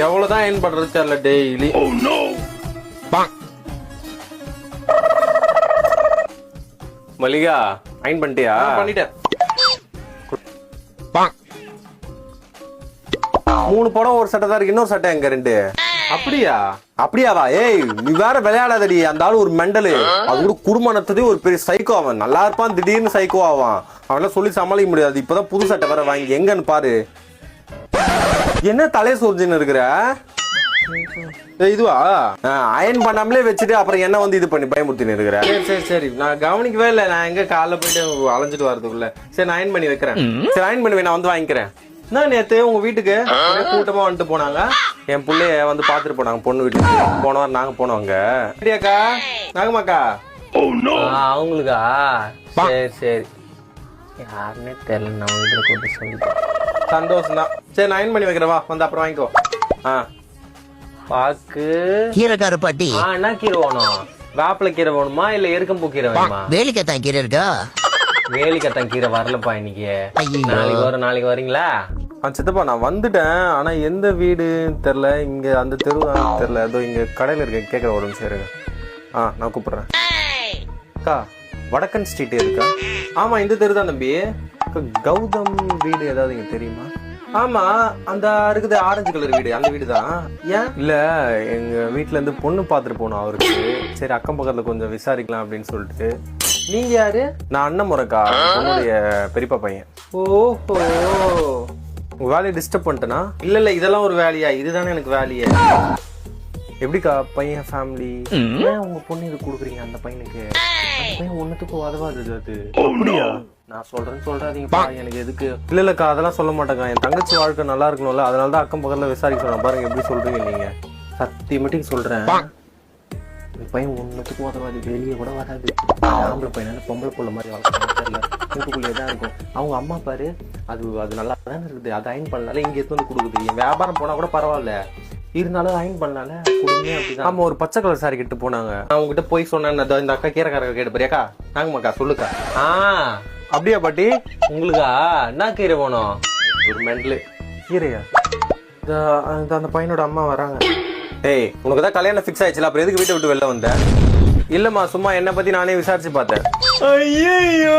எவ்வளவுதான் அயன் பண்றது தெரியல டெய்லி. மல்லிகா அயன் பண்ணிட்டியா? பண்ணிட்டேன். 3 படம் ஒரு சட்டை தான் இருக்கு, இன்னொரு சட்டை எங்க 2? அப்படியா? அப்படியாவா? ஏய் நீ வேற விளையாடாதடி. அந்த ஆளு ஒரு மெண்டலு. அது கூட குடும்பம் நடத்ததே ஒரு பெரிய சைக்கோ. அவன் நல்லா இருப்பான், திடீர்னு சைக்கோ ஆவான். அவனால சொல்லி சமாளிக்க முடியாது. இப்பதான் புது சட்டை வேற வாங்கி எங்கன்னு பாரு. என்ன தலைய சொரிஞ்சுன்னு இருக்கிற? இதுவா? அயன் பண்ணாமலே வச்சுட்டு அப்புறம் என்ன வந்து இது பண்ணி பயமுறுத்தின்னு இருக்கிற? சரி சரி, நான் கவனிக்கவே இல்லை. நான் எங்க காலைல போயிட்டு அலைஞ்சிட்டு வரதுக்குள்ள. சரி நான் அயன் பண்ணி வைக்கிறேன். சரி அயன் பண்ணி நான் வந்து வாங்கிக்கிறேன். நான் நேத்து உங்க வீட்டுக்கு கூட்டமா வந்துட்டு போனாங்க. என் பிள்ளைய வந்து பாத்துட்டு போனாங்க பொண்ணு வீட்டுக்கு. போன வாரம் நாங்க போனோங்க. அப்படியாக்கா? நாகமாக்கா? அவங்களுக்கா? சரி சரி, யாருன்னே தெரியல. நான் வீட்டுல கூட்டு சொல்லிட்டேன். சந்தோஷம் தான். சரி நான் அயன் பண்ணி வைக்கிறேன், வா வந்து அப்புறம் வாங்கிக்கோ. பாக்கு கீரைக்கார பாட்டி. என்ன கீரை வேணும்? வேப்பில கீரை வேணுமா இல்ல எருக்கம்பூ கீரை வேணுமா? வேலிக்கத்தான் கீரை இருக்கா? வேலிக்கத்தான் கீரை வரலப்பா இன்னைக்கு. நாளைக்கு வரீங்களா? சித்தப்பா நான் வந்துட்டேன். ஆனா எந்த வீடு தெரியல, இங்க அந்த தெரு தெரியல. ஏதோ இங்க கடையில இருக்க கேட்கற ஒரு நிமிஷம் இருங்க. நான் கூப்பிடுறேன். அக்கா வடக்கன் ஸ்ட்ரீட் இருக்கா? ஆமா இந்த தெரு தான் தம்பி. கௌதம் வீடு ஏதாவது இங்க தெரியுமா? ஆமா அந்த இருக்குது ஆரஞ்சு கலர் வீடு, அந்த வீடு தான். ஏன்? இல்ல எங்க வீட்டுல இருந்து பொண்ணு பாத்துட்டு போனோம் அவருக்கு. சரி அக்கம் பக்கத்துல கொஞ்சம் விசாரிக்கலாம் அப்படின்னு சொல்லிட்டு. நீங்க யாரு? நான் அண்ணன் முறைக்கா, பொண்ணுடைய பெரியப்பா பையன். ஓஹோ, உங்க வேலையை டிஸ்டர்ப் பண்ணிட்டேனா? இல்ல இல்ல, இதெல்லாம் ஒரு வேலையா? இதுதானே எனக்கு வேலையே. எப்படிக்கா பையன் ஃபேமிலி? ஏன் உங்க பொண்ணு இது கொடுக்குறீங்க அந்த பையனுக்கு? அந்த பையன் ஒண்ணுத்துக்கு உதவாது. அது அப்படியா? நான் சொல்றாதீங்கப்பா, எனக்கு எதுக்கு? இல்ல இல்லக்கா அதெல்லாம் சொல்ல மாட்டேங்க. என் தங்கச்சி வாழ்க்கை நல்லா இருக்கணும்ல, அதனாலதான் அக்கம் பக்கத்துல விசாரிக்க சொன்னேன். பாருங்க எப்படி சொல்றீங்க நீங்க. சத்தியமட்டிக்கு சொல்றேன், இந்த பையன் ஒன்னுத்துக்கு உதவாது, வெளியே கூட வராது. ஆம்பளை பையனால பொம்பளை பொண்ணு மாதிரி வளர்க்கணும் தெரியல, வீட்டுக்குள்ளேயே தான் இருக்கும். அவங்க அம்மா பாரு, அது நல்லா தானே இருக்குது. அது அயன் பண்ணால இங்க எடுத்து வந்து கொடுக்குது. என் வியாபாரம் போனா கூட பரவாயில்ல, இருந்தாலும் அயன் பண்ணால குடும்பமே அப்படிதான். ஆமா ஒரு பச்சை கலர் சாரி கிட்ட போனாங்க. நான் உங்ககிட்ட போய் சொன்னேன், இந்த அக்கா கீரைக்காரங்க கேட்டு போறியாக்கா? நாங்கம்மாக்கா சொல்லுக்கா. அப்படியா பாட்டி? உங்களுக்கா என்ன கீரை வேணும்? ஒரு மெண்டலு கீரையா? அந்த பையனோட அம்மா வராங்க. ஏய் உனக்கு தான் கல்யாணம் ஃபிக்ஸ் ஆயிடுச்சுல, அப்புறம் எதுக்கு வீட்டை விட்டு வெளில வந்த? இல்லம்மா, சும்மா என்னை பத்தி நானே விசாரிச்சு பார்த்தேன். ஐயோ